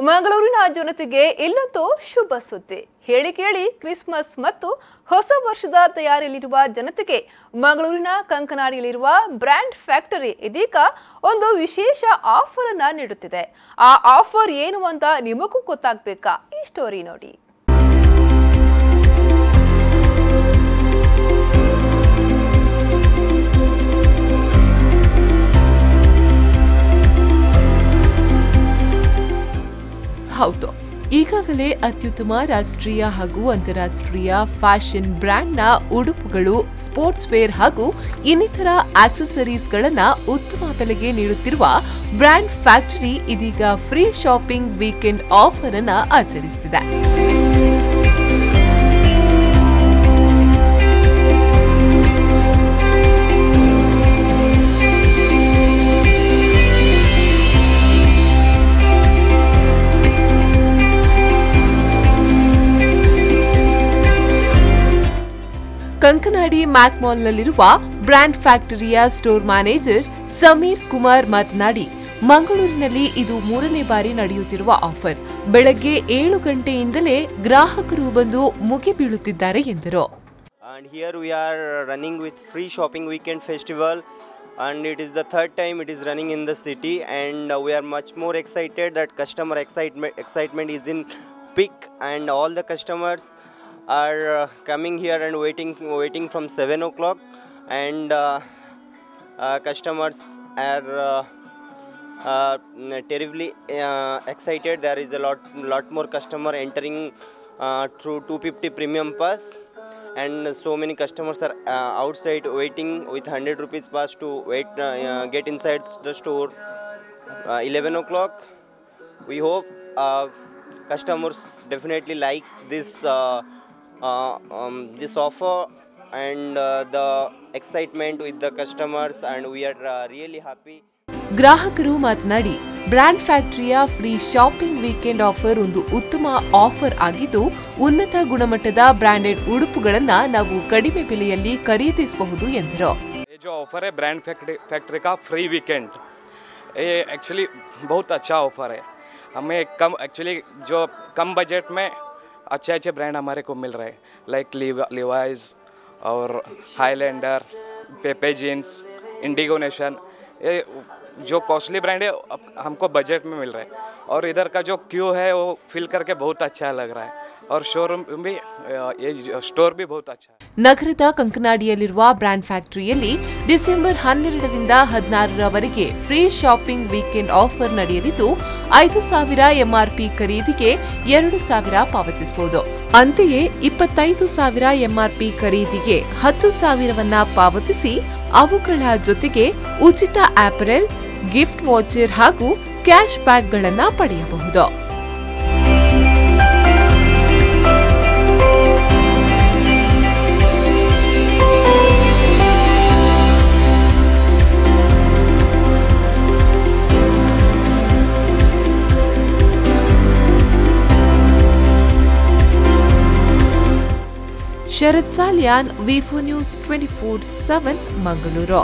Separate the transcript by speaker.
Speaker 1: ಮಂಗಳೂರಿನ ಜನತೆಗೆ ಇಲ್ಲಂತೂ ಶುಭ ಸುದ್ದಿ. ಹೇಳಿ ಕೇಳಿ ಕ್ರಿಸ್ಮಸ್ ಮತ್ತು ಹೊಸ ವರ್ಷದ ತಯಾರಿಯಲ್ಲಿರುವ ಜನತೆಗೆ ಮಂಗಳೂರಿನ ಕಂಕನಾಡಿಯಲ್ಲಿರುವ ಬ್ರ್ಯಾಂಡ್ ಫ್ಯಾಕ್ಟರಿ ಇದೀಗ ಒಂದು ವಿಶೇಷ ಆಫರ್ ಅನ್ನು ನೀಡುತ್ತಿದೆ. ಆ ಆಫರ್ ಏನು ಅಂತ ನಿಮಗೂ ಗೊತ್ತಾಗಬೇಕಾ? ಈ ಸ್ಟೋರಿ ನೋಡಿ. ಹೌದು, ಈಗಾಗಲೇ ಅತ್ಯುತ್ತಮ ರಾಷ್ಟ್ರೀಯ ಹಾಗೂ ಅಂತಾರಾಷ್ಟ್ರೀಯ ಫ್ಯಾಷನ್ ಬ್ರ್ಯಾಂಡ್ನ ಉಡುಪುಗಳು, ಸ್ಪೋರ್ಟ್ಸ್ ವೇರ್ ಹಾಗೂ ಇನ್ನಿತರ ಆಕ್ಸೆಸರೀಸ್ಗಳನ್ನು ಉತ್ತಮ ಬೆಲೆಗೆ ನೀಡುತ್ತಿರುವ ಬ್ರ್ಯಾಂಡ್ ಫ್ಯಾಕ್ಟರಿ ಇದೀಗ ಫ್ರೀ ಶಾಪಿಂಗ್ ವೀಕೆಂಡ್ ಆಫರ್ ಅನ್ನು ಆಚರಿಸುತ್ತಿದೆ. ಕಂಕನಾಡಿ ಮ್ಯಾಕ್ ಮಾಲ್ನಲ್ಲಿರುವ ಬ್ರ್ಯಾಂಡ್ ಫ್ಯಾಕ್ಟರಿಯ ಸ್ಟೋರ್ ಮ್ಯಾನೇಜರ್ ಸಮೀರ್ ಕುಮಾರ್ ಮಾತನಾಡಿ, ಮಂಗಳೂರಿನಲ್ಲಿ ಇದು 3ನೇ ಬಾರಿ ನಡೆಯುತ್ತಿರುವ ಆಫರ್. ಬೆಳಗ್ಗೆ 7 ಗಂಟೆಯಿಂದಲೇ ಗ್ರಾಹಕರು ಬಂದು ಮುಗಿಬೀಳುತ್ತಿದ್ದಾರೆ ಎಂದರು.
Speaker 2: And here we are running with free shopping weekend festival, and it is the third time it is running in the city, and we are much more excited that customer excitement is in peak, and all the customers are coming here and waiting from 7 o'clock, and customers are terribly excited. There is a lot more customer entering through 250 premium pass, and so many customers are outside waiting with 100 rupees pass to get inside the store 11 o'clock. We hope customers definitely like this offer and the excitement with the customers, and we are really happy.
Speaker 1: ಗ್ರಾಹಕರು ಮಾತನಾಡಿ, brand ಫ್ಯಾಕ್ಟರಿಯ free shopping weekend offer ಒಂದು ಉತ್ತಮ offer ಆಗಿದ್ದು, ಉನ್ನತ ಗುಣಮಟ್ಟದ branded ಉಡುಪುಗಳನ್ನು ನಾವು ಕಡಿಮೆ ಬೆಲೆಯಲ್ಲಿ ಖರೀದಿಸಬಹುದು ಎಂದರು.
Speaker 3: जो ऑफर है ब्रांड फैक्ट्री का फ्री वीकेंड, ये एक्चुअली बहुत अच्छा ऑफर है. हमें जो कम बजट में अच्छे ब्रांड हमारे को मिल रहे हैं, लाइक लिवाइज और हाईलैंडर, पेपे जीन्स, इंडिगो नेशन. ये जो कॉस्टली ब्रांड है हमको बजट में मिल रहा है, और इधर का जो क्यू है वो फिल करके बहुत अच्छा लग रहा है, और शोरूम भी, ये स्टोर भी बहुत अच्छा है.
Speaker 1: ನಗರದ ಕಂಕನಾಡಿಯಲ್ಲಿರುವ ಬ್ರ್ಯಾಂಡ್ ಫ್ಯಾಕ್ಟರಿಯಲ್ಲಿ ಡಿಸೆಂಬರ್ 12ರಿಂದ 16ರವರೆಗೆ ಫ್ರೀ ಶಾಪಿಂಗ್ ವೀಕೆಂಡ್ ಆಫರ್ ನಡೆಯಲಿದ್ದು, 5,000 ಎಂಆರ್ಪಿ ಖರೀದಿಗೆ 2,000 ಪಾವತಿಸಬಹುದು. ಅಂತೆಯೇ 25,000 ಎಂಆರ್ಪಿ ಖರೀದಿಗೆ 10,000 ಪಾವತಿಸಿ ಅವುಗಳ ಜೊತೆಗೆ ಉಚಿತ ಆಪರೆಲ್, ಗಿಫ್ಟ್ ವಾಚರ್ ಹಾಗೂ ಕ್ಯಾಶ್ ಬ್ಯಾಕ್ಗಳನ್ನು ಪಡೆಯಬಹುದು. ಶರತ್ ಸಾಲ್ಯಾನ್, ವಿ4 ನ್ಯೂಸ್ 24/7 ಮಂಗಳೂರು.